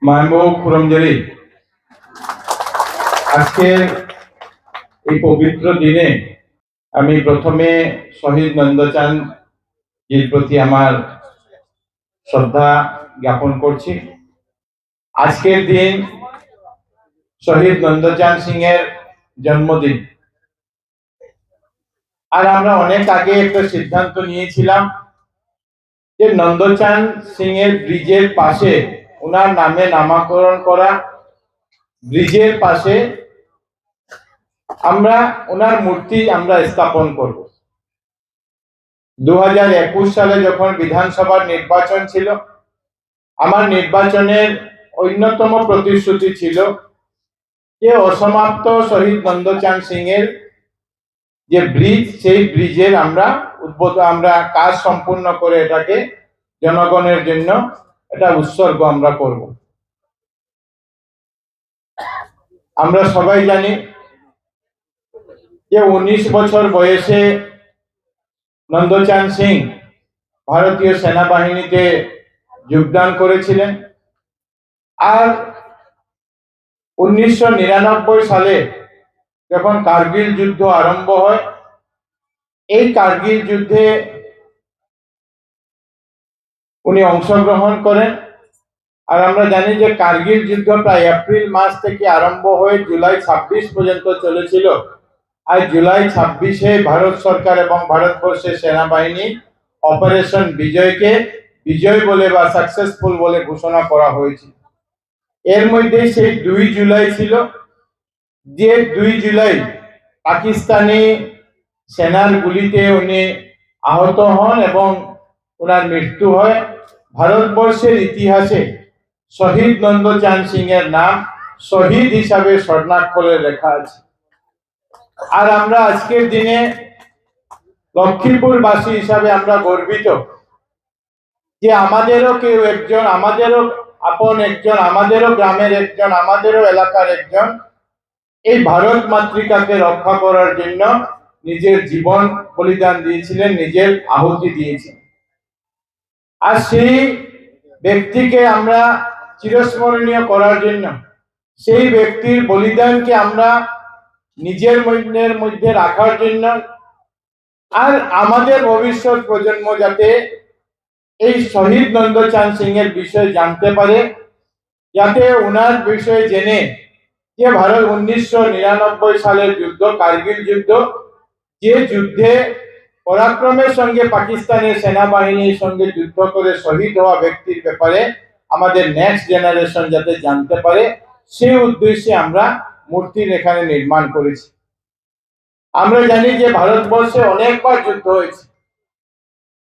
মাহবুব খুরমজেরি, আজকের এই পবিত্র দিনে আমি প্রথমে শহীদ নন্দচাঁদ জির প্রতি আমার শ্রদ্ধা জ্ঞাপন করছি। আজকের দিন শহীদ নন্দচাঁদ সিং এর জন্মদিন, আর আমরা অনেক আগে একটা সিদ্ধান্ত নিয়েছিলাম যে নন্দচাঁদ সিং এর ব্রিজের পাশে ওনার নামে নামকরণ করা ব্রিজের পাশে আমরা ওনার মূর্তি আমরা স্থাপন করব। 2021 সালে যখন বিধানসভার নির্বাচন ছিল, আমার নির্বাচনের অন্যতম প্রতিশ্রুতি ছিল যে অসমাপ্ত শহীদ নন্দচাঁদ সিং এর যে ব্রিজ, সেই ব্রিজের আমরা কাজ সম্পূর্ণ করে এটাকে জনগণের জন্য এটা উৎসর্গ আমরা করব। আমরা সবাই জানি যে 19 বছর বয়সে নন্দচাঁদ সিং ভারতীয় সেনাবাহিনীতে যোগদান করেছিলেন, আর 1999 সালে যখন কার্গিল যুদ্ধ আরম্ভ হয়, এই কার্গিল যুদ্ধে উনি অংশগ্রহণ করেন। আর আমরা জানি যে কার্গিল যুদ্ধ প্রায় এপ্রিল মাস থেকে আরম্ভ হয়ে জুলাই 26 পর্যন্ত চলেছিল। আর জুলাই 26-এ ভারত সরকার এবং ভারতবর্ষের সেনাবাহিনী অপারেশন বিজয়কে বিজয় বলে বা সাকসেসফুল বলে ঘোষণা করা হয়েছিল। এর মধ্যে সেই 2 জুলাই ছিল, যে 2 জুলাই পাকিস্তানি সেনার গুলিতে উনি আহত হন এবং ওনার মৃত্যু হয়। ভারতবর্ষের ইতিহাসে শহীদ নন্দচাঁদ সিং এর নাম শহীদ হিসাবে স্বর্ণাক্ষরে লেখা আছে। আর আমরা আজকের দিনে লক্ষ্মীপুরবাসী হিসাবে আমরা গর্বিত যে আমাদেরও কেউ একজন, আমাদেরও আপন একজন, আমাদেরও গ্রামের একজন, আমাদেরও এলাকার একজন এই ভারত মাতৃকাকে রক্ষা করার জন্য নিজের জীবন বলিদান দিয়েছিলেন, নিজের আহুতি দিয়েছিলেন। আর সেই ব্যক্তিকে আমরা চিরস্মরণীয় করার জন্য, সেই ব্যক্তির বলিদানকে আমরা নিজের মনের মধ্যে রাখার জন্য, আর আমাদের ভবিষ্যৎ প্রজন্ম যাতে এই শহীদ নন্দচাঁদ সিং এর বিষয়ে জানতে পারে, যাতে ওনার বিষয়ে জেনে যে ভারত 1999 সালের যুদ্ধ, কার্গিল যুদ্ধ, যে যুদ্ধে পরাক্রমের সঙ্গে পাকিস্তানের সেনাবাহিনীর সঙ্গে যুদ্ধ করে শহীদ হওয়া ব্যক্তির ব্যাপারে আমাদের নেক্সট জেনারেশন যাতে জানতে পারে, সেই উদ্দেশ্যে আমরা মূর্তির এখানে নির্মাণ করেছি। আমরা জানি যে ভারতবর্ষে অনেকবার যুদ্ধ হয়েছে,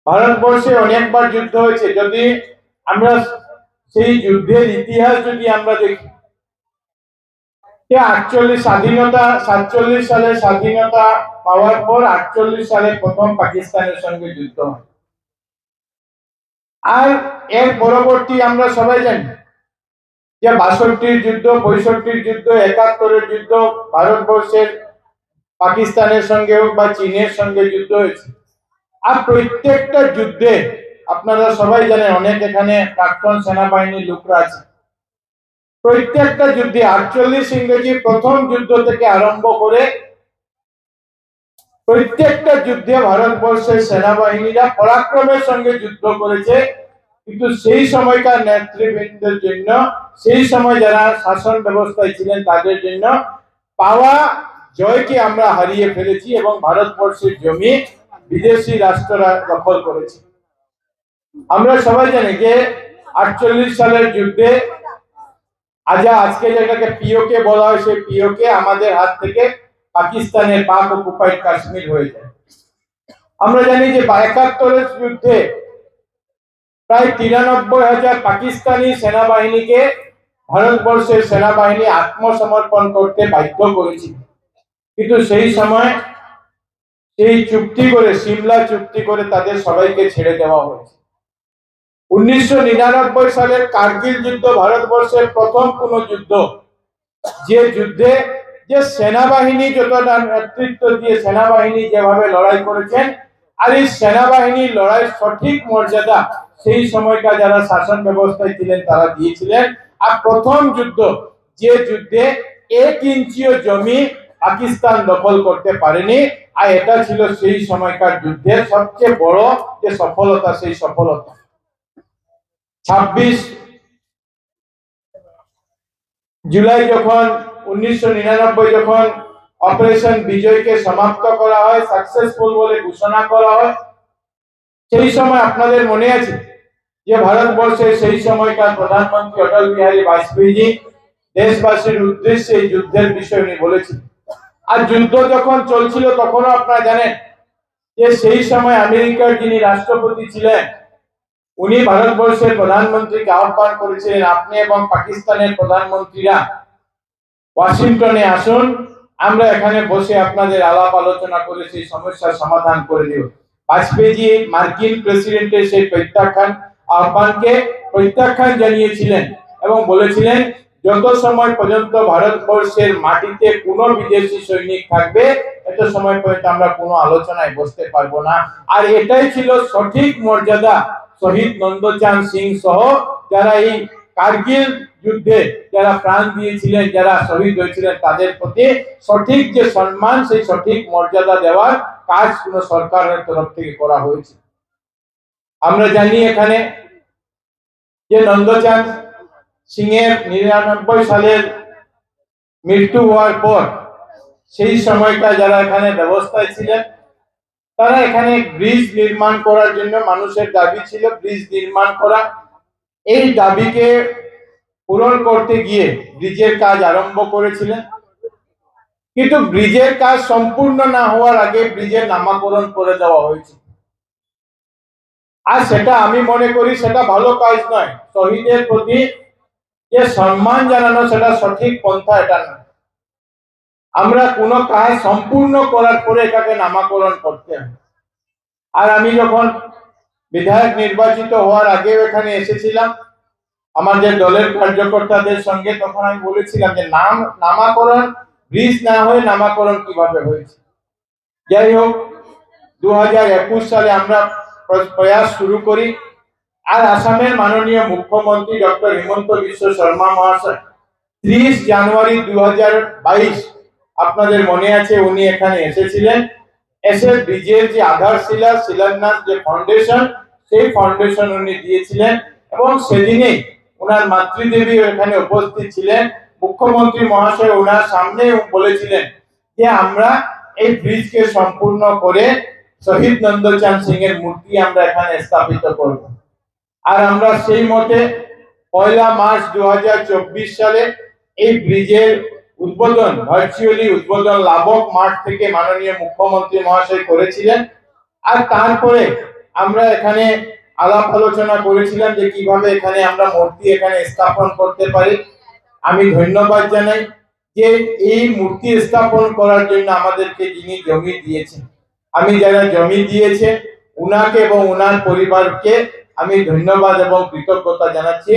ভারতবর্ষে অনেকবার যুদ্ধ হয়েছে। যদি আমরা সেই যুদ্ধের ইতিহাস যদি আমরা দেখি, 47 সালে স্বাধীনতা পাওয়ার পর 48 সালে প্রথম পাকিস্তানের সঙ্গে যুদ্ধ হয়। আর এর পরবর্তী আমরা সবাই জানি যে 62-র যুদ্ধ, 65-র যুদ্ধ, 71-এর যুদ্ধ, ভারতবর্ষের পাকিস্তানের সঙ্গে হোক বা চীনের সঙ্গে যুদ্ধ হয়েছে। আর প্রত্যেকটা যুদ্ধে আপনারা সবাই জানেন, অনেক এখানে প্রাক্তন সেনাবাহিনীর লোকরা আছে, প্রত্যেকটা যুদ্ধে 48 ইংরেজি প্রথম যুদ্ধ থেকে আরম্ভ করে প্রত্যেকটা যুদ্ধে ভারতবর্ষের সেনাবাহিনীরা পরাক্রমের সঙ্গে যুদ্ধ করেছে। কিন্তু সেই সময়কার নেতৃবৃন্দের জন্য, সেই সময় যারা শাসন ব্যবস্থায় ছিলেন তাদের জন্য পাওয়া জয়কে আমরা হারিয়ে ফেলেছি এবং ভারতবর্ষের জমি বিদেশি রাষ্ট্ররা দখল করেছে। আমরা সবাই জানি যে 48 সালের যুদ্ধে আজকে যেটাকে পিওকে বলা হয়, সেই পিওকে আমাদের হাত থেকে পাকিস্তানের পাক অকুপাইড কাশ্মীর হয়ে যায়। আমরা জানি যে 72-এর যুদ্ধে প্রায় 93,000 পাকিস্তানি সেনাবাহিনীকে ভারতবর্ষের সেনাবাহিনী আত্মসমর্পণ করতে বাধ্য করেছিল। কিন্তু সেই সময় সেই চুক্তি করে, সিমলা চুক্তি করে তাদের সবাইকে ছেড়ে দেওয়া হয়েছে। 1999 সালের কার্গিল যুদ্ধ ভারতবর্ষের প্রথম কোন যুদ্ধ, যে যুদ্ধে যে সেনাবাহিনী যতটা নেতৃত্ব দিয়ে সেনাবাহিনী যেভাবে লড়াই করেছেন, আর এই সেনাবাহিনীর লড়াই সঠিক মর্যাদা সেই সময়কার যারা শাসন ব্যবস্থায় ছিলেন তারা দিয়েছিলেন। আর প্রথম যুদ্ধ, যে যুদ্ধে 1 ইঞ্চিও জমি পাকিস্তান দখল করতে পারেনি, আর এটা ছিল সেই সময়কার যুদ্ধের সবচেয়ে বড় যে সফলতা। সেই সফলতা 26 জুলাই যখন 1999 যখন অপারেশন বিজয়কে সমাপ্ত করা হয়, সাকসেসফুল বলে ঘোষণা করা হয়, সেই সময় আপনাদের মনে আছে যে ভারতবর্ষের সেই সময়কার প্রধানমন্ত্রী অটল বিহারী বাজপেয়ী দেশবাসীর উদ্দেশ্যে এই যুদ্ধের বিষয় উনি বলেছিলেন। আর যুদ্ধ যখন চলছিল তখনও আপনারা জানেন যে সেই সময় আমেরিকার যিনি রাষ্ট্রপতি ছিলেন উনি ভারতবর্ষের প্রধানমন্ত্রীকে আহ্বান করেছিলেন, আপনি এবং পাকিস্তানের প্রধানমন্ত্রীরা ওয়াশিংটনে আসুন, আমরা এখানে বসে আপনাদের আলাপ আলোচনা করে সেই সমস্যার সমাধান করে দেব। বাজপেয়ী মার্কিন প্রেসিডেন্টের সেই আহ্বানকে প্রত্যাখ্যান জানিয়েছিলেন এবং বলেছিলেন যত সময় পর্যন্ত ভারতবর্ষের মাটিতে কোনো বিদেশি সৈনিক থাকবে এত সময় পর্যন্ত আমরা কোনো আলোচনায় বসতে পারবো না। আর এটাই ছিল সঠিক মর্যাদা শহীদ নন্দচাঁদ সিং সহ যারা এই কারগিল যুদ্ধে যারা প্রাণ দিয়েছিলেন, যারা শহীদ হয়েছিলেন, তাদের প্রতি সঠিক যে সম্মান, সেই সঠিক মর্যাদা দেওয়ার কাজ কোন সরকারের তরফ থেকে করা হয়েছে। আমরা জানি এখানে যে নন্দচাঁদ সিং এর 99 সালের মৃত্যু হওয়ার পর সেই সময়টা যারা এখানে ব্যবস্থায় ছিলেন তারা এখানে ব্রিজ নির্মাণ করার জন্য, মানুষের দাবি ছিল ব্রিজ নির্মাণ করা, এই দাবিকে পূরণ করতে গিয়ে ব্রিজের কাজ আরম্ভ করেছিলেন। কিন্তু ব্রিজের কাজ সম্পূর্ণ না হওয়ার আগে ব্রিজের নামকরণ করে দেওয়া হয়েছে। আর সেটা আমি মনে করি সেটা ভালো কাজ নয়। শহীদের প্রতি যে সম্মান জানানো সেটা সঠিক পন্থা এটা নয়। আমরা কোনো কাজ সম্পূর্ণ করার পরে এটাকে নামকরণ করতে হবে। আর আমি যখন বিধায়ক নির্বাচিত হওয়ার আগে এখানে এসেছিলাম আমাদের দলের কার্যকর্তাদের সঙ্গে, তখন আমি বলেছিলাম যে নামকরণ ব্রিজ না হয়ে নামকরণ কিভাবে হয়েছে। যাই হোক 2021 সালে আমরা প্রয়াস শুরু করি। আর আসামের মাননীয় মুখ্যমন্ত্রী ডক্টর হিমন্ত বিশ্ব শর্মা মহাশয় 30 জানুয়ারি 2022 আপনাদের মনে আছে উনি এখানে এসেছিলেন। এসে ব্রিজের যে আধারশিলা, শিলান্যাস, যে ফাউন্ডেশন, সেই ফাউন্ডেশন উনি দিয়েছিলেন এবং সেদিনেই ওনার মাতৃদেবী এখানে উপস্থিত ছিলেন। মুখ্যমন্ত্রী মহাশয় ওনার সামনে বলেছিলেন যে আমরা এই ব্রিজকে সম্পূর্ণ করে শহীদ নন্দচাঁদ সিং এর মূর্তি আমরা এখানে স্থাপিত করব। আর আমরা সেই মতে 1 মার্চ 2024 সালে এই ব্রিজের উদ্বোধন, ভার্চুয়ালি উদ্বোধন লাবক মাঠ থেকে মাননীয় মুখ্যমন্ত্রী মহাশয় করেছিলেন। আর তারপরে আমরা এখানে আলাপ আলোচনা করেছিলাম যে কিভাবে এখানে আমরা মূর্তি এখানে স্থাপন করতে পারি। আমি ধন্যবাদ জানাই যে এই মূর্তি স্থাপন করার জন্য আমাদেরকে যিনি জমি দিয়েছেন, আমি যারা জমি দিয়েছে উনাকে এবং উনার পরিবারকে আমি ধন্যবাদ এবং কৃতজ্ঞতা জানাচ্ছি।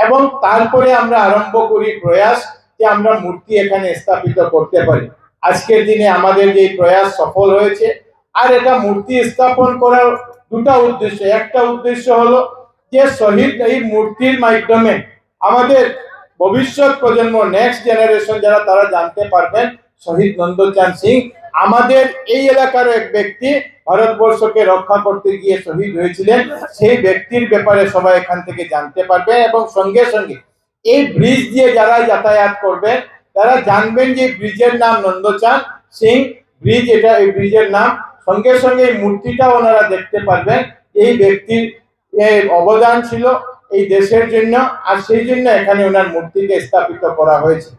এবং তারপরে আমরা আরম্ভ করি প্রয়াস যে আমরা মূর্তি এখানে স্থাপিত করতে পারি। আজকের দিনে আমাদের এই প্রয়াস সফল হয়েছে। আর এটা মূর্তি স্থাপন করার দুটো উদ্দেশ্য। একটা উদ্দেশ্য হলো যে শহীদ এই মূর্তির মাধ্যমে আমাদের ভবিষ্যৎ প্রজন্ম, নেক্সট জেনারেশন যারা, তারা জানতে পারবেন শহীদ নন্দচাঁদ সিং আমাদের এই এলাকার এক ব্যক্তি, ভারতবর্ষকে রক্ষা করতে গিয়ে শহীদ হয়েছিলেন। সেই ব্যক্তির ব্যাপারে সবাই এখান থেকে জানতে পারবে এবং সঙ্গে সঙ্গে এই ব্রিজ দিয়ে যারা যাতায়াত করবেন তারা জানবেন যে ব্রিজের নাম নন্দচাঁদ সিং ব্রিজ, এটা এই ব্রিজের নাম। সঙ্গে সঙ্গে এই মূর্তিটা ওনারা দেখতে পারবেন এই ব্যক্তির অবদান ছিল এই দেশের জন্য, আর সেই জন্য এখানে ওনার মূর্তিকে স্থাপিত করা হয়েছে।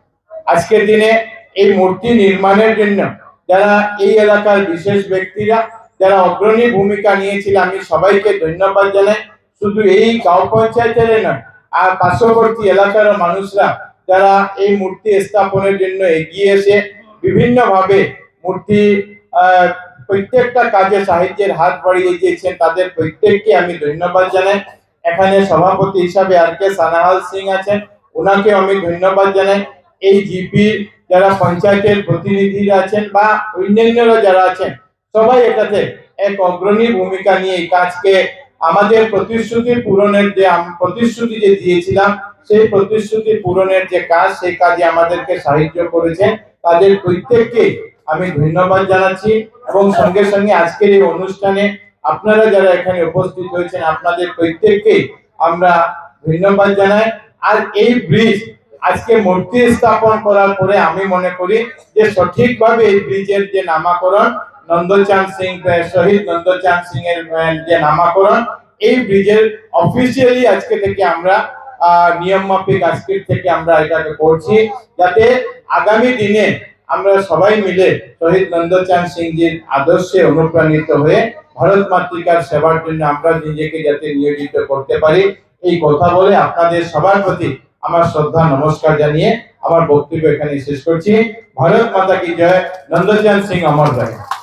আজকের দিনে এই মূর্তি নির্মাণের জন্য যারা এই এলাকার বিশেষ ব্যক্তিরা যারা অগ্রণী ভূমিকা নিয়েছিল, আমি সবাইকে ধন্যবাদ জানাই। শুধু এই গাঁও পঞ্চায়েতের নয়, আর পার্শ্ববর্তী এলাকার মানুষরা যারা এই মূর্তি স্থাপনের জন্য এগিয়ে এসে বিভিন্ন ভাবে মূর্তি প্রত্যেকটা কাজে সাহায্যের হাত বাড়িয়ে দিয়েছেন, তাদের প্রত্যেককে আমি ধন্যবাদ জানাই। এখানে সভাপতি হিসাবে আর.কে. সানাহাল সিং আছেন, ওনাকে আমি ধন্যবাদ জানাই। এই জিপি যারা পঞ্চায়েতের প্রতিনিধিরা আছেন বা অন্যান্যরা যারা আছেন, সবাই এটাতে এক অগ্রণী ভূমিকা নিয়ে এই কাজকে আমাদের প্রতিশ্রুতি পূরণের যে প্রতিশ্রুতি যে দিয়েছিলাম সেই প্রতিশ্রুতি পূরণের যে কাজ, সেই কাজে আমাদেরকে সাহায্য করেছেন, তাদের প্রত্যেককে আমি ধন্যবাদ জানাচ্ছি। এবং সঙ্গে সঙ্গে আজকের এই অনুষ্ঠানে আপনারা যারা এখানে উপস্থিত হয়েছেন, আপনাদের প্রত্যেককে আমরা ধন্যবাদ জানাই। আর এই ব্রিজ আজকে মূর্তি স্থাপন করার পরে আমি মনে করি যে সঠিকভাবে এই ব্রিজের যে নামকরণ নন্দচাঁদ সিং, শহীদ নন্দচাঁদ সিং এর যে নামকরণ, এই ব্রিজের অফিসিয়ালি আজকে থেকে আমরা নিয়ম মাফিক আজকের থেকে আমরা এটাকে করছি, যাতে আগামী দিনে আমরা সবাই মিলে শহীদ নন্দচাঁদ সিংজির আদর্শে অনুপ্রাণিত হয়ে ভারত মাতৃকার সেবার জন্য আমরা নিজেকে যাতে নিয়োজিত করতে পারি। এই কথা বলে আপনাদের সবার প্রতি আমার শ্রদ্ধা নমস্কার জানিয়ে আমার বক্তব্য এখানে শেষ করছি। ভারত মাতা কি জয়, নন্দচাঁদ সিং অমর রহে।